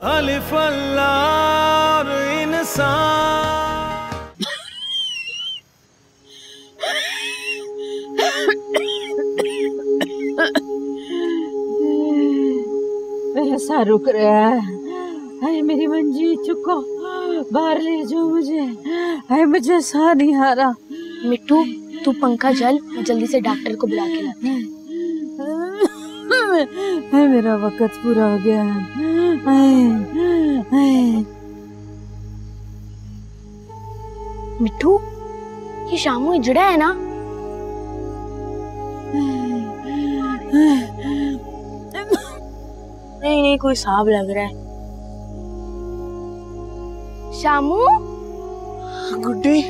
अलिफ अल्लाह इंसान। मेरा सर रुक रहा है। हाय मेरी मंजी चुको, बाहर ले जाओ मुझे। हाय मुझे साह नहीं आ रहा। मिट्टू तू पंखा चल, मैं जल्दी से डॉक्टर को बुला के लाती हूँ। मेरा वक्त पूरा हो गया। मिट्टू ये शामू हिजड़ा है ना? नहीं नहीं, कोई सांप लग रहा है। शामू, गुड्डी,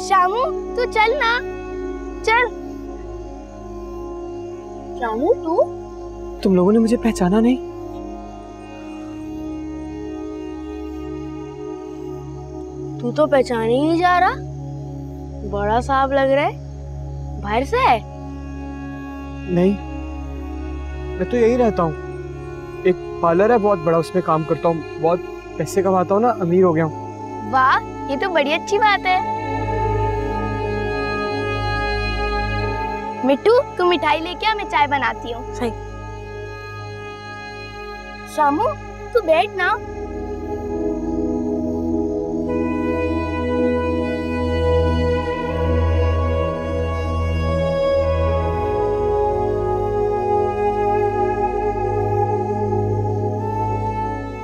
शामू तू चल ना, चल। शामू तुम लोगों ने मुझे पहचाना नहीं? तू तो पहचान ही नहीं जा रहा। बड़ा सांप लग रहा है। बाहर से है? नहीं, मैं तो यही रहता हूँ। एक पार्लर है बहुत बड़ा, उसमें काम करता हूँ। बहुत पैसे कमाता हूँ ना, अमीर हो गया हूँ। वाह, ये तो बड़ी अच्छी बात है। मिट्टू तू मिठाई लेके आ, मैं चाय बनाती हूँ। सही। शामू तू बैठ ना।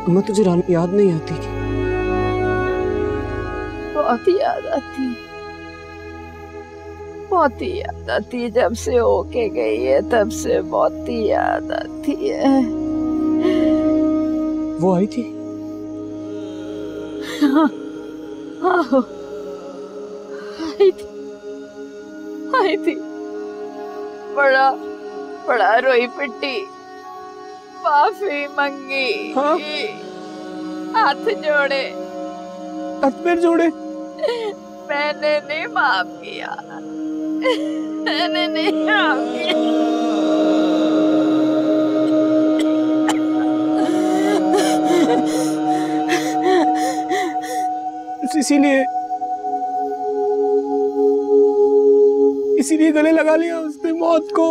अम्मा तुझे रानी याद नहीं आती क्या? बहुत ही याद आती है, बहुत ही याद आती है। जब से होके गई है तब से बहुत ही याद आती है। वो आई थी? हाँ, आई थी, आई थी। बड़ा बड़ा रोई पिट्टी, माफी मंगी। हाँ? हाथ जोड़े, हाथ पैर जोड़े। मैंने नहीं माफ किया, मैंने नहीं माफ किया। इसीलिए गले लगा लिया उसने मौत को।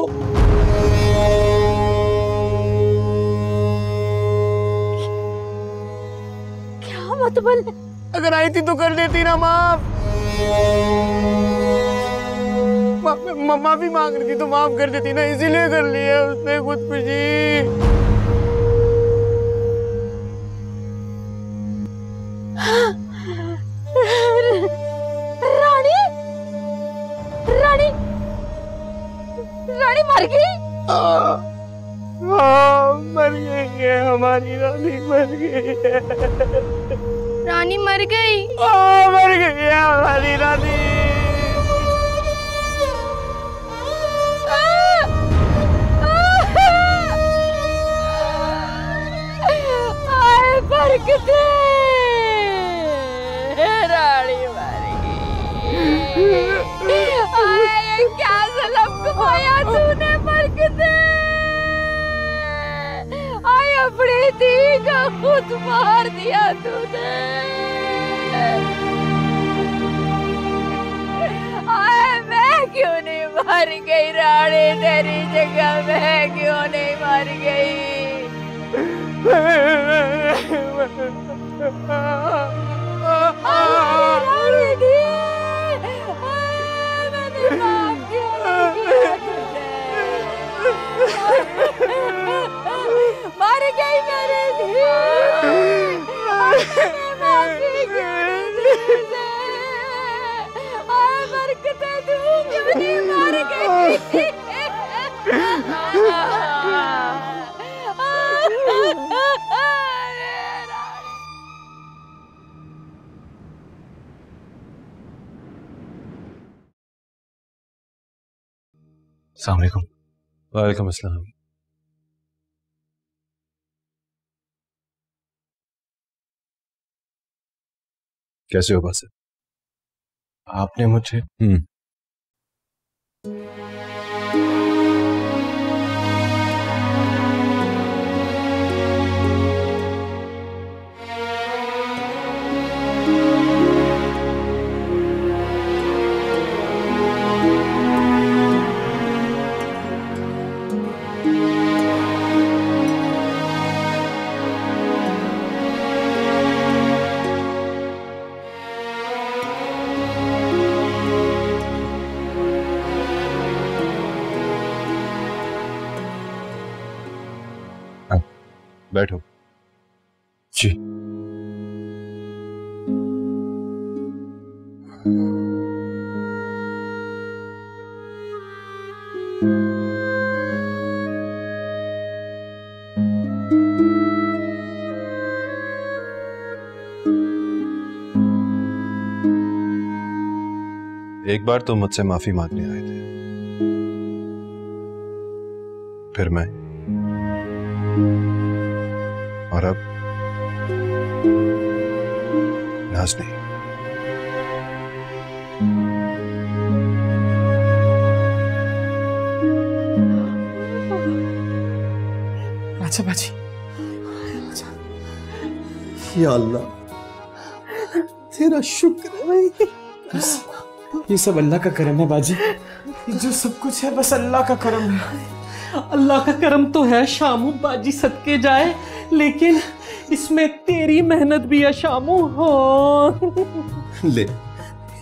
क्या मतलब? अगर आई थी तो कर देती ना माफ। माफी मांग रही थी तो माफ कर देती ना, इसीलिए कर लिया उसने खुदकुशी। रानी, रानी, रानी मर गई। मर गई है हमारी रानी, मर गई है। रानी मर गई। मर गई है हमारी रानी। बरकते, रानी मर गई। आए, क्या ज़ुल्म कमाया तूने बरकते। आए, अपनी धी को खुद मार दिया तूने। आए, मैं क्यों नहीं मर गई रानी, तेरी जगह मैं क्यों नहीं मर गई। मर गई मेरी धी। बरकते तू क्यों नहीं मर गई। अस्सलाम वालेकुम। वालेकुम अस्सलाम। कैसे हो बासित? आपने मुझे बैठो। जी। एक बार तो मुझसे माफी मांगने आए थे, फिर मैं, और अब नाज़नीन। अच्छा बाजी। या अल्लाह, तेरा शुक्र है भाई। ये सब अल्लाह का करम है बाजी। ये जो सब कुछ है बस अल्लाह का करम है। अल्लाह का करम तो है शामू, बाजी सदके जाए, लेकिन इसमें तेरी मेहनत भी है शामू। हो ले,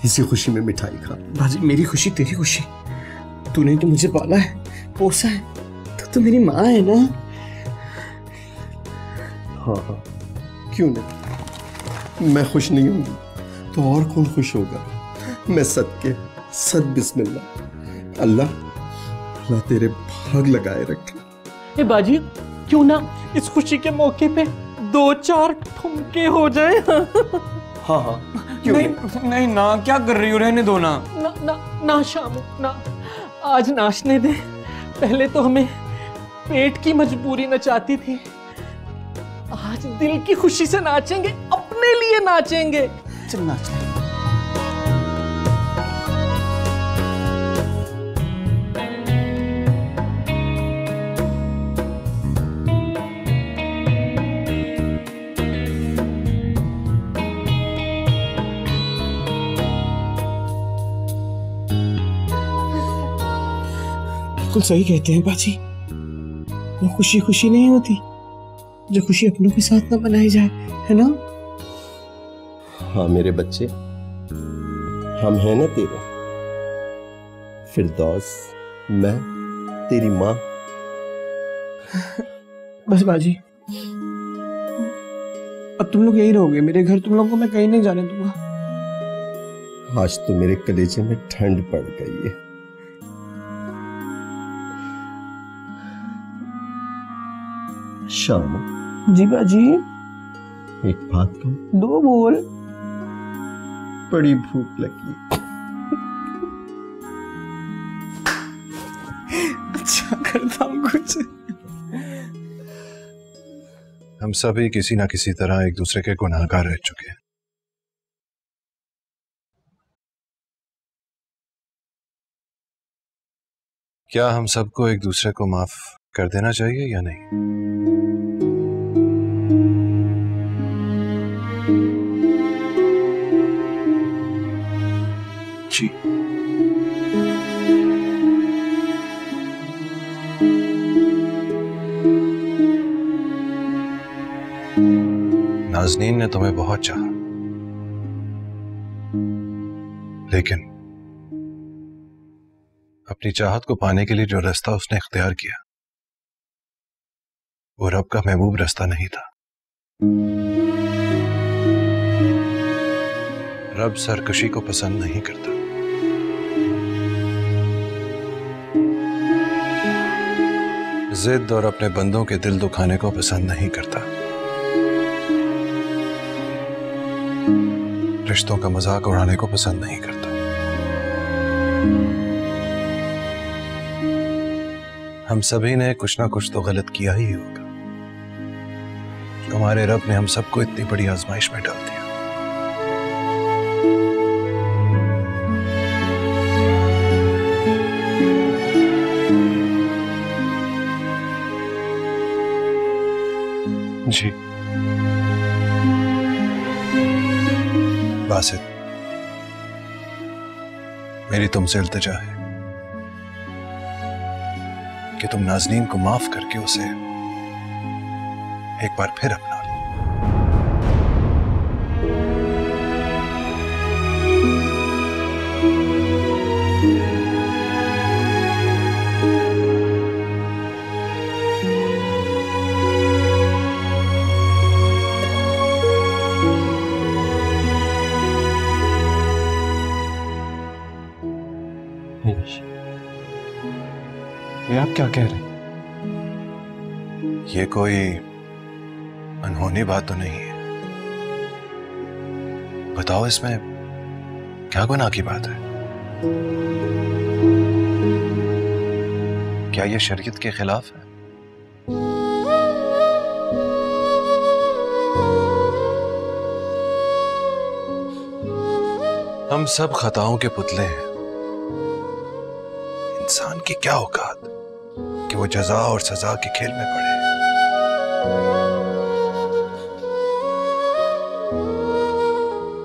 इसी खुशी में मिठाई खा। बाजी मेरी खुशी तेरी खुशी। तूने तो मुझे पाला है, पोसा है, तो मेरी माँ है ना। हाँ, क्यों नहीं, मैं खुश नहीं होंगी तो और कौन खुश होगा। मैं सदके सद बिस्मिल्लाह। अल्लाह तेरे भाग लगाए रखे। ए बाजी, क्यों ना इस खुशी के मौके पे 2-4 ठुमके हो जाए। हाँ हाँ, क्यों नहीं नहीं ना, क्या कर रही हो, रहने दो ना। ना ना ना शामू ना, आज नाचने दे। पहले तो हमें पेट की मजबूरी नचाती थी, आज दिल की खुशी से नाचेंगे, अपने लिए नाचेंगे। चल नाच ले। बिल्कुल सही कहते हैं बाजी। वो खुशी खुशी नहीं होती जो खुशी अपनों के साथ ना मनाई जाए, है ना। हाँ मेरे बच्चे, हम हैं ना तेरे। फिरदौस, मैं तेरी माँ। बस बाजी, अब तुम लोग यही रहोगे मेरे घर, तुम लोगों को मैं कहीं नहीं जाने दूंगा। आज तो मेरे कलेजे में ठंड पड़ गई है। शाम जी बाजी। एक बात कहूं, 2 बोल। बड़ी भूख लगी। अच्छा करता हूँ कुछ। हम सभी किसी ना किसी तरह एक दूसरे के गुनाहगार रह चुके हैं। क्या हम सबको एक दूसरे को माफ कर देना चाहिए या नहीं? जी। नाज़नीन ने तुम्हें बहुत चाहा, लेकिन अपनी चाहत को पाने के लिए जो रास्ता उसने इख्तियार किया वो रब का महबूब रास्ता नहीं था। रब सरकशी को पसंद नहीं करता। जिद और अपने बंदों के दिल दुखाने को पसंद नहीं करता। रिश्तों का मजाक उड़ाने को पसंद नहीं करता। हम सभी ने कुछ ना कुछ तो गलत किया ही होगा। हमारे रब ने हम सबको इतनी बड़ी आजमाइश में डाल दिया। जी बासित, मेरी तुमसे इल्तिजा है कि तुम नाज़नीन को माफ करके उसे एक बार फिर अपना लो। ये आप क्या कह रहे हैं? ये कोई अनहोनी बात तो नहीं है। बताओ इसमें क्या गुनाह की बात है? क्या ये शरीयत के खिलाफ है? हम सब खताओं के पुतले हैं। इंसान की क्या औकात कि वो जजा और सजा के खेल में पड़े।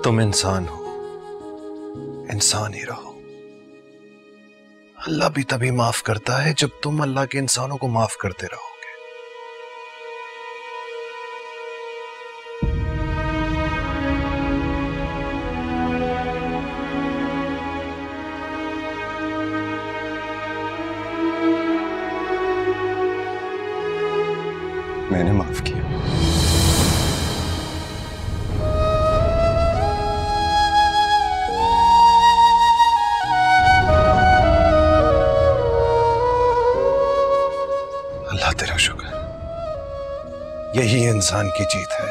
तुम इंसान हो, इंसान ही रहो। अल्लाह भी तभी माफ करता है जब तुम अल्लाह के इंसानों को माफ करते रहोगे। मैंने माफ किया। अल्लाह तेरा शुक्र। यही इंसान की जीत है,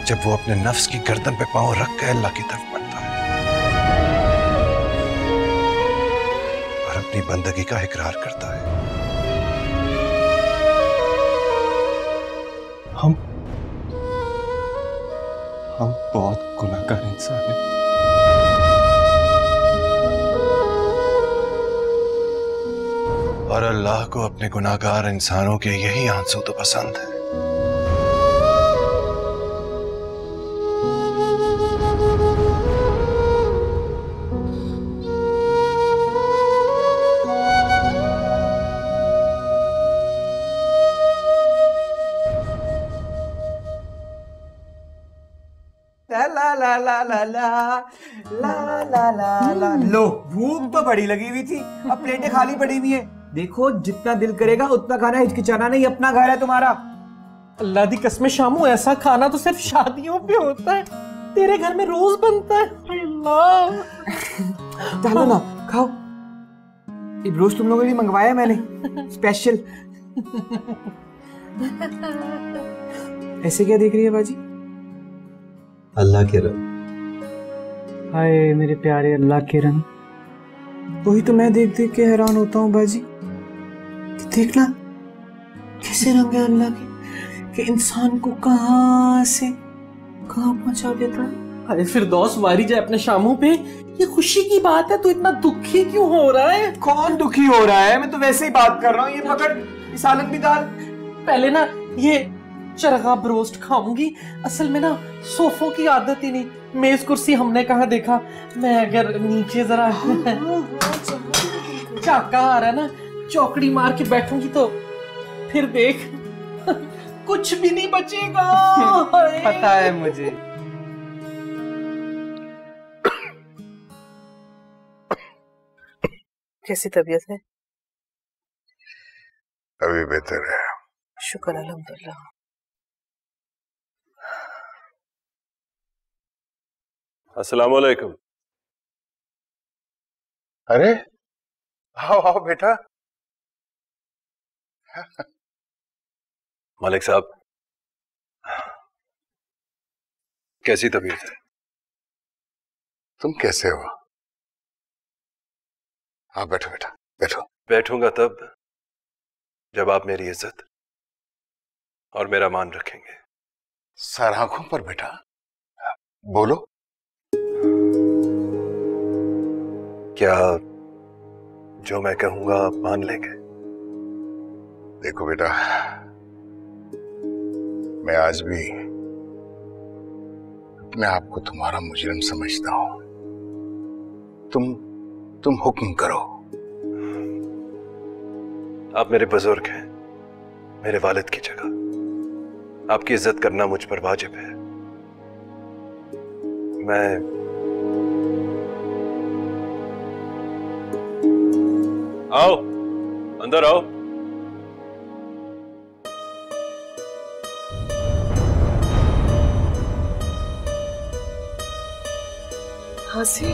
जब वो अपने नफ्स की गर्दन पे पांव रख के अल्लाह की तरफ बढ़ता है और अपनी बंदगी का इकरार करता है। हम बहुत गुनाहगार इंसान हैं। और अल्लाह को अपने गुनाहगार इंसानों के यही आंसू तो पसंद है। ला ला ला ला ला ला ला ला ला ला। लो, भूख तो बड़ी लगी हुई थी, अब प्लेटें खाली पड़ी हुई हैं। देखो, जितना दिल करेगा उतना खाना, हिचकिचाना नहीं, अपना घर है तुम्हारा। अल्लाह दी कसम शामू, ऐसा खाना तो सिर्फ शादियों पे होता है, तेरे घर में रोज बनता है। अल्लाह, चलो ना, खाओ। ये रोज तुम लोगों के लिए मंगवाया मैंने, स्पेशल। ऐसे क्या देख रही है बाजी? अल्लाह के रब। हाय मेरे प्यारे अल्लाह के रंग। वही तो मैं देख देख के हैरान होता हूँ बाजी। देखना कैसे रंग है अल्लाह के, कि इंसान को कहाँ से कहाँ पहुंचा देता है। अरे फिरदौस वारी जाए अपने शामू पे। ये खुशी की बात है, तू इतना दुखी क्यों हो रहा है? कौन दुखी हो रहा है? मैं तो वैसे ही बात कर रहा हूँ। ये पकड़, ये सालन भी डाल। पहले ना ये चरगा ब्रोस्ट खाऊंगी। असल में ना सोफों की आदत ही नहीं, मेज कुर्सी हमने कहाँ देखा। मैं अगर नीचे जरा चाका आ रहा है ना, चौकड़ी मार के बैठूंगी तो फिर देख कुछ भी नहीं बचेगा। पता है मुझे। कैसी तबीयत है? अभी बेहतर है, शुक्र अल्हम्दुलिल्लाह। अस्सलाम वालेकुम। अरे आओ आओ बेटा। मालिक साहब, कैसी तबीयत है? तुम कैसे हो? हाँ बैठो बेटा, बैठो। बैठूंगा तब जब आप मेरी इज्जत और मेरा मान रखेंगे। सर आंखों पर बेटा, बोलो। क्या जो मैं कहूंगा आप मान लेंगे? देखो बेटा, मैं आज भी अपने आप को तुम्हारा मुजरिम समझता हूं। तुम हुक्म करो। आप मेरे बुजुर्ग हैं, मेरे वालिद की जगह आपकी इज्जत करना मुझ पर वाजिब है। मैं आओ, अंदर आओ। हाँसी,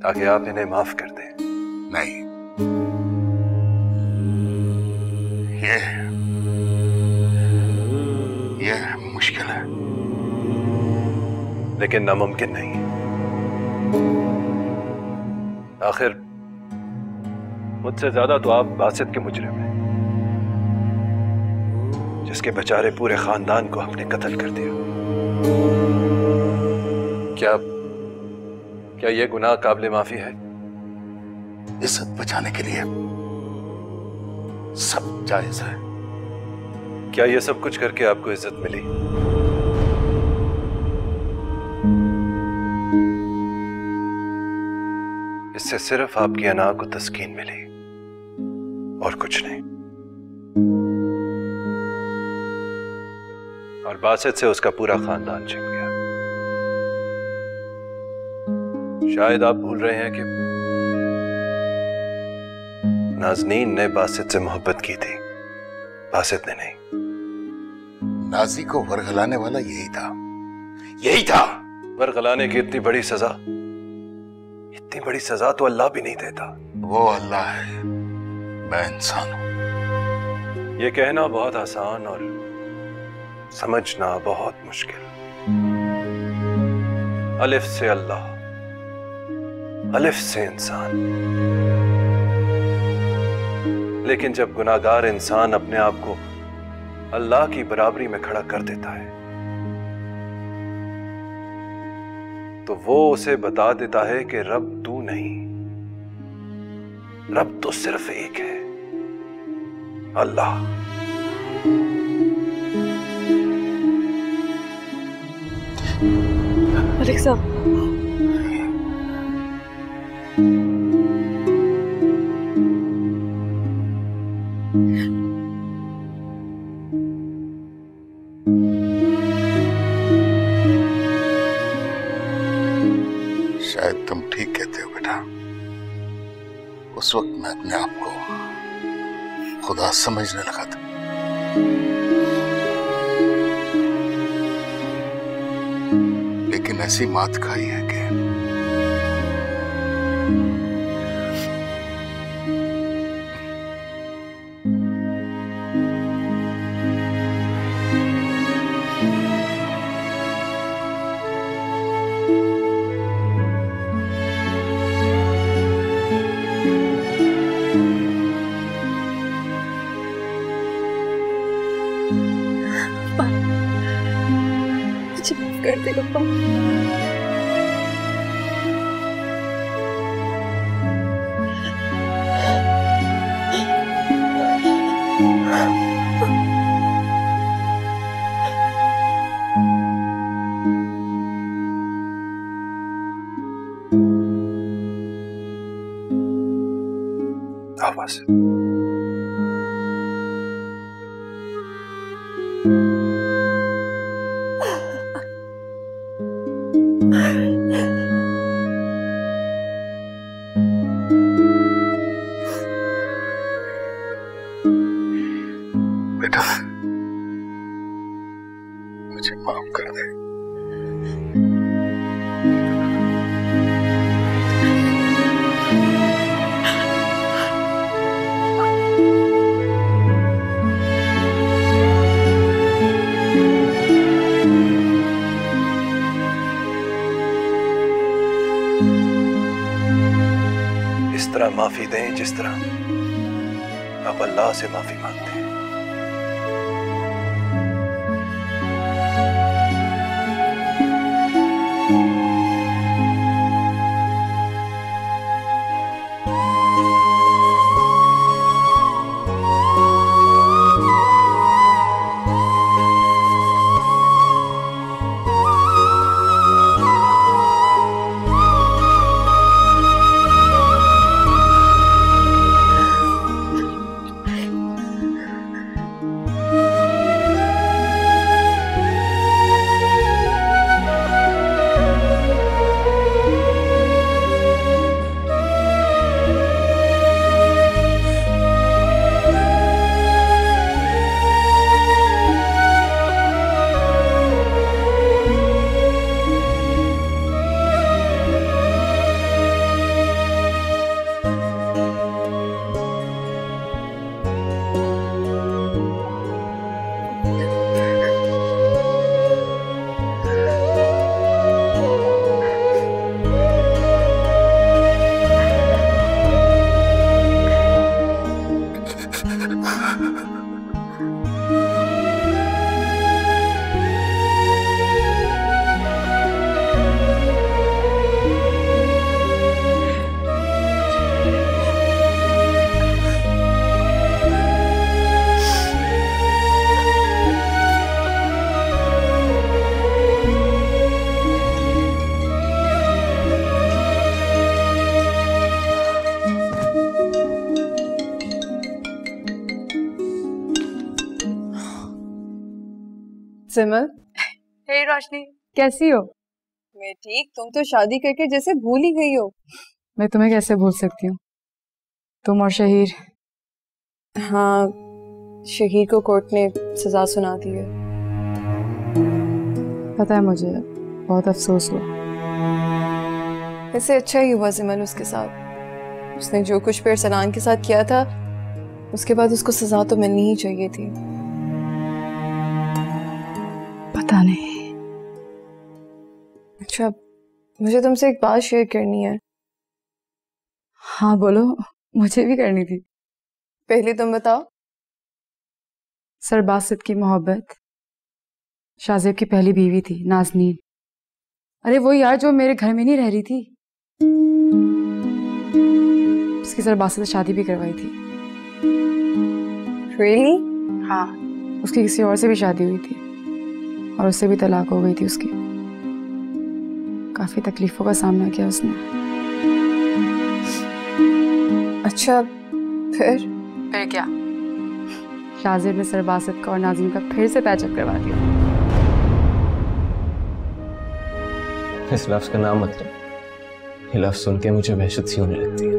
ताकि आप इन्हें माफ कर दें। नहीं, ये मुश्किल है, लेकिन नामुमकिन नहीं। आखिर मुझसे ज्यादा तो आप बासित के मुजरिम हैं, जिसके बेचारे पूरे खानदान को आपने कत्ल कर दिया। क्या यह गुनाह काबिल माफी है? इज्जत बचाने के लिए सब जायज है। क्या ये सब कुछ करके आपको इज्जत मिली? इससे सिर्फ आपकी अना को तस्कीन मिली और कुछ नहीं। और बासित से उसका पूरा खानदान छिन गया। शायद आप भूल रहे हैं कि नाज़नीन ने बासित से मोहब्बत की थी, बासित ने नहीं। नाजी को वरगलाने वाला यही था। वरगलाने की इतनी बड़ी सजा तो अल्लाह भी नहीं देता। वो अल्लाह है, मैं इंसान हूं। ये कहना बहुत आसान और समझना बहुत मुश्किल। अलिफ से अल्लाह, अलिफ से इंसान। लेकिन जब गुनाहगार इंसान अपने आप को अल्लाह की बराबरी में खड़ा कर देता है, तो वो उसे बता देता है कि रब तू नहीं, रब तो सिर्फ एक है, अल्लाह। मलिक साहब, शायद तुम ठीक कहते हो बेटा। उस वक्त मैं अपने आप को खुदा समझने लगा था। लेकिन ऐसी मात खाई है कि मुझे माफ कर दे पप्पा। आवाज बेटा, मुझे माफ कर दे। इस तरह माफी दें जिस तरह आप अल्लाह से माफी मांगते हैं। सिमर। हे रोशनी, कैसी हो? मैं ठीक, तुम तो शादी करके जैसे भूल ही गई हो। मैं तुम्हें कैसे भूल सकती हूँ? तुम और शहीर। हाँ, शहीर को कोर्ट ने सजा सुना दी है। पता है मुझे, बहुत अफसोस हुआ। वैसे अच्छा ही हुआ सिमर उसके साथ। उसने जो कुछ भी अरसलान के साथ किया था, उसके बाद उसको सजा तो मिलनी ही चाहिए थी। पता नहीं। अच्छा, मुझे तुमसे एक बात शेयर करनी है। हाँ बोलो, मुझे भी करनी थी। पहले तुम बताओ। सर बासित की मोहब्बत शाहजेब की पहली बीवी थी, नाज़नीन। अरे वो यार जो मेरे घर में नहीं रह रही थी, उसकी सर बासित से शादी भी करवाई थी। Really? हाँ, उसकी किसी और से भी शादी हुई थी और उससे भी तलाक हो गई थी उसकी। काफी तकलीफों का सामना किया उसने। अच्छा, फिर क्या? शाहजेब ने सर बासित का और नाज़नीन का फिर से पैचअप करवा दिया। इस लफ्ज का नाम मत लो, ये लफ्ज सुन के मुझे वहशत सी होने लगती है।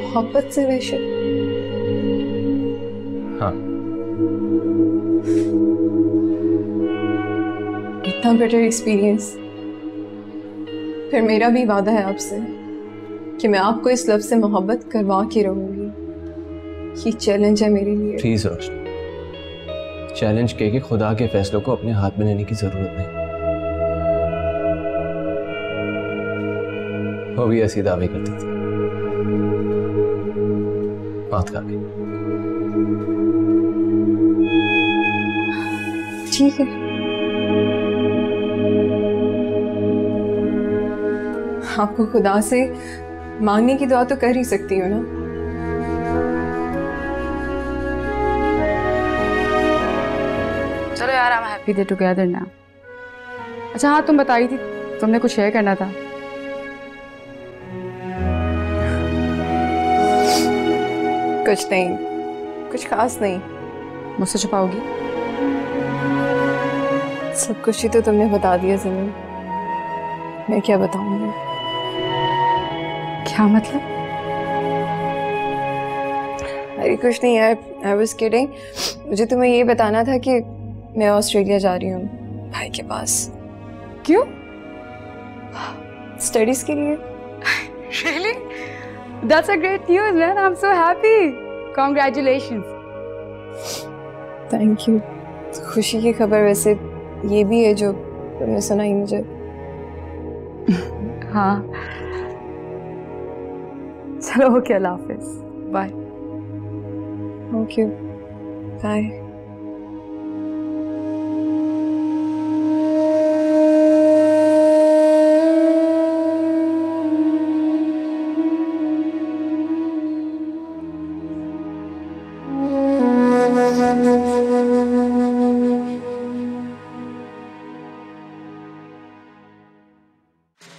मोहब्बत से वहशत? हाँ। इतना बेटर एक्सपीरियंस। फिर मेरा भी वादा है आपसे कि मैं आपको इस लफ्ज से मोहब्बत करवा के रहूंगी। ये चैलेंज है मेरे लिए। प्लीज रोशनी, चैलेंज के खुदा के फैसलों को अपने हाथ में लेने की जरूरत नहीं। वो भी ऐसी दावे करती थी। बात खा गई। ठीक है, आपको खुदा से मांगने की दुआ तो कर ही सकती हो ना। चलो यार, I'm happy they're together now। अच्छा हाँ, तुम बताई थी तुमने कुछ शेयर करना था। कुछ नहीं, कुछ खास नहीं। मुझसे छुपाओगी? सब कुछ ही तो तुमने बता दिया ज़मीन, मैं क्या बताऊंगी? क्या मतलब? अरे कुछ नहीं यार, I was kidding। मुझे तुम्हें ये बताना था कि मैं ऑस्ट्रेलिया जा रही हूँ भाई के पास। क्यों? स्टडीज के लिए। Really? That's a great news, man. I'm so happy. Congratulations. Thank you। खुशी की खबर वैसे ये भी है जो तुमने सुनाई मुझे। हाँ, चलो ओके, अल्लाह हाफिज, बाय। Okay, bye.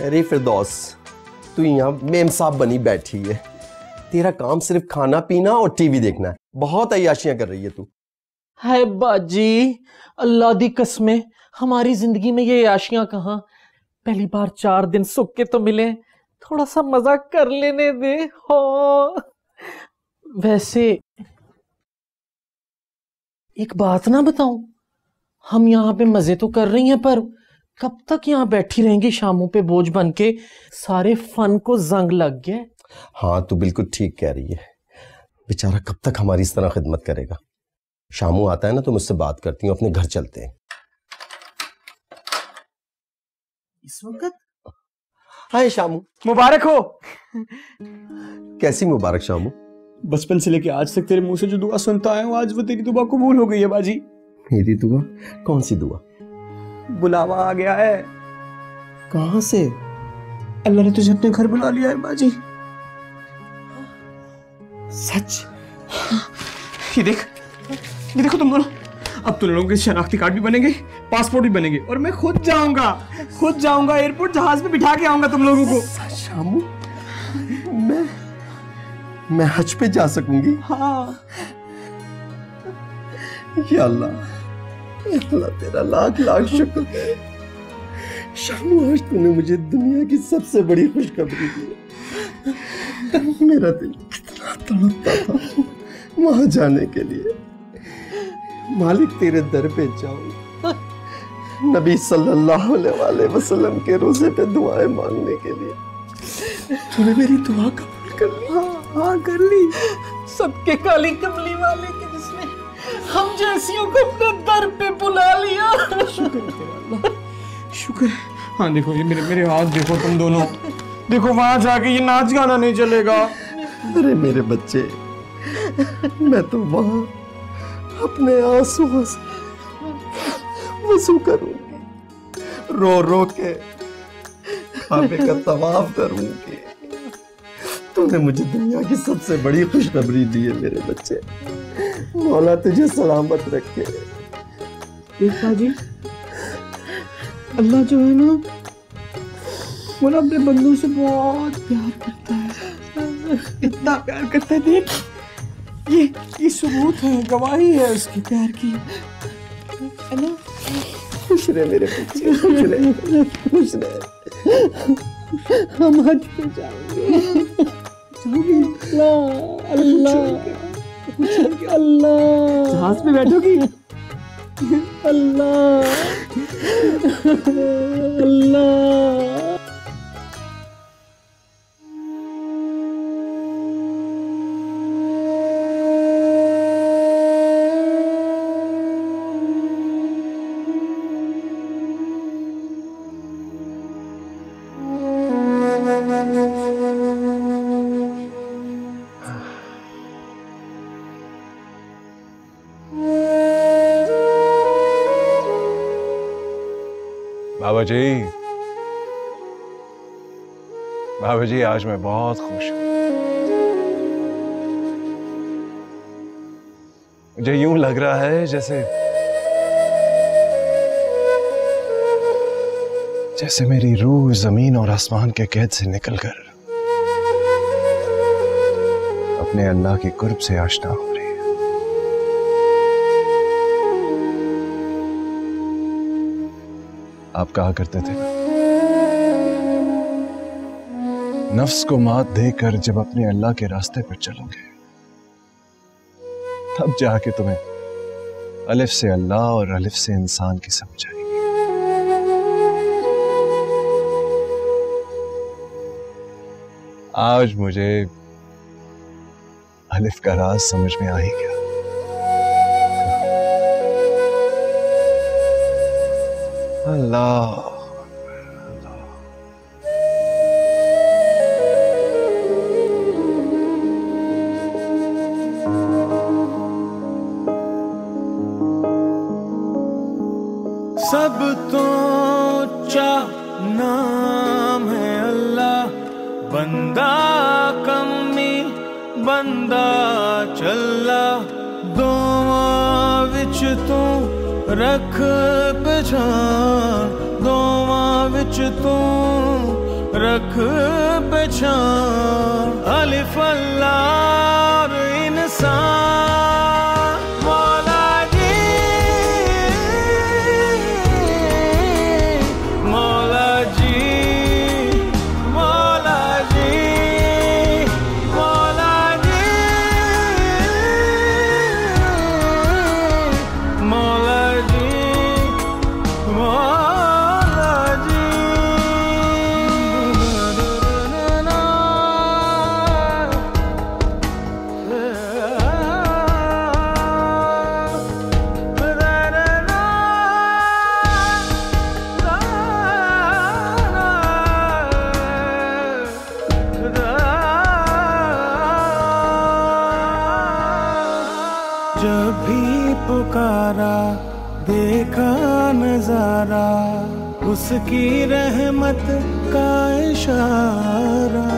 अरे फिरदौस, तू यहाँ मेम साहब बनी बैठी है। तेरा काम सिर्फ खाना पीना और टीवी देखना है। बहुत अय्याशियां कर रही है तू। हाय बाजी, अल्लाह दी कसमें हमारी जिंदगी में ये अय्याशियां कहाँ। पहली बार 4 दिन सुख के तो मिले, थोड़ा सा मजा कर लेने दे। हो वैसे एक बात ना बताऊं, हम यहाँ पे मजे तो कर रही हैं, पर कब तक यहाँ बैठी रहेंगी शामों पे बोझ बन के? सारे फन को जंग लग गया। हाँ, तू बिल्कुल ठीक कह रही है। बेचारा कब तक हमारी इस तरह खिदमत करेगा। शामू आता है ना तो मुझसे बात करती हूँ, अपने घर चलते हैं। इस वक्त? हाय शामू। मुबारक हो। कैसी मुबारक शामू? बचपन से लेके आज तक तेरे मुंह से जो दुआ सुनता आया हूँ, आज वो तेरी दुआ कबूल हो गई है बाजी। मेरी दुआ? कौन सी दुआ? बुलावा आ गया है। कहां से? अल्लाह ने तुझे अपने घर बुला लिया है बाजी। सच? ये देखो तुम दोनों, अब तुम लोगों के शनाख्ती कार्ड भी बनेंगे, पासपोर्ट भी बनेंगे, और मैं खुद जाऊंगा एयरपोर्ट, जहाज पे बिठा के आऊंगा तुम लोगों को। शामू, मैं हज पे जा सकूंगी? हाँ। या अल्लाह तेरा लाख लाख शुक्र है। शामू, आज तूने मुझे दुनिया की सबसे बड़ी खुशखबरी दी। मेरा दिल कितना तड़पता था वहां जाने के लिए। मालिक तेरे दर पे जाऊं, नबी सल्लल्लाहु अलैहि वसल्लम के रोजे पे दुआएं मांगने के लिए। तूने मेरी दुआ कबूल कर ली? हाँ कर ली। सबके काली कमली वाले के जिसने हम जैसियों को अपने दर पे बुला लिया। शुक्र है तेरा अल्लाह, शुक्र है। हाँ देखो ये मेरे हाथ देखो, तुम दोनों देखो, वहां जाके ये नाच गाना नहीं चलेगा। अरे मेरे बच्चे, मैं तो वहां अपने आंसुओं से वजू करूंगी, रो रो के काबे का तवाफ करूंगी। तूने मुझे दुनिया की सबसे बड़ी खुशखबरी दी है मेरे बच्चे। मौला तुझे सलामत रखे। देखा जी, अल्लाह जो है ना, वो ना अपने बंदों से बहुत प्यार करता है, इतना प्यार करता है। देख ये सबूत है, गवाही है उसके प्यार की, है ना? खुश रहे मेरे बच्चे, खुश रहे, खुश रहे। हम हज पे जाएंगे। अल्लाह अल्लाह, जहाज पे बैठोगी? अल्लाह अल्लाह। बाबा जी आज मैं बहुत खुश हूं। मुझे यूं लग रहा है जैसे मेरी रूह जमीन और आसमान के कैद से निकलकर अपने अल्लाह के कुर्ब से आशना हो रही है। आप कहा करते थे ना, नफ्स को मात देकर जब अपने अल्लाह के रास्ते पर चलोगे तब जाके तुम्हें अलिफ से अल्लाह और अलिफ से इंसान की समझ आएगी। आज मुझे अलिफ का राज समझ में आ ही गया। अल्लाह सब तो ऊंचा नाम है अल्लाह, बंदा कमी बंदा चला, दोवां विच तू रख पहचान, दोवां विच तू रख पहचान। अलिफ अल्लाह और इंसान जब भी पुकारा देखा नजारा, उसकी रहमत का इशारा,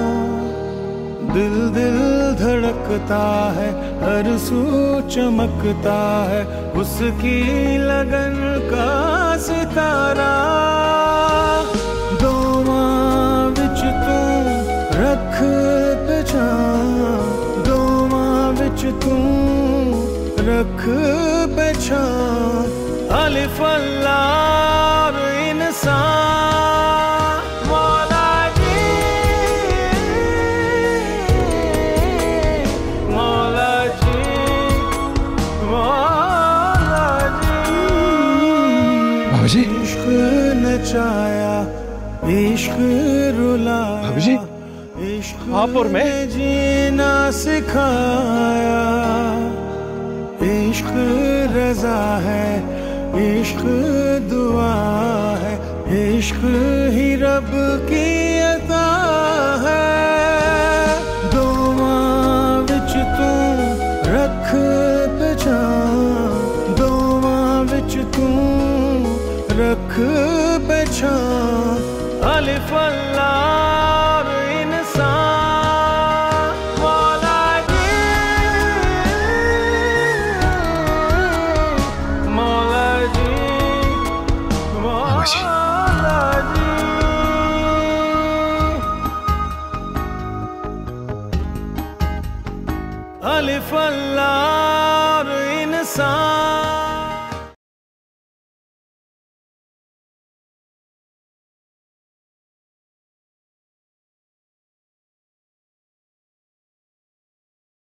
दिल दिल धड़कता है, हर सू चमकता है, उसकी लगन का सितारा। दोवां विच तू रख पहचान, दोवां विच तू रख पहचान। अलिफ अल्लाह इंसान, मौला जी, मौला जी, मौला जी। बाबूजी, इश्क नचाया, इश्क रुलाया, बाबूजी, आप और मैं जीना सिखाया। इश्क रजा है, इश्क दुआ है, इश्क ही रब की अता है। दोवां विच तू रख पहचान, दोवां विच तू रख पहचान। अलिफ अल्लाह इंसान, मौला जी, मौला जी, मौला जी। अलिफ अल्लाह इंसान।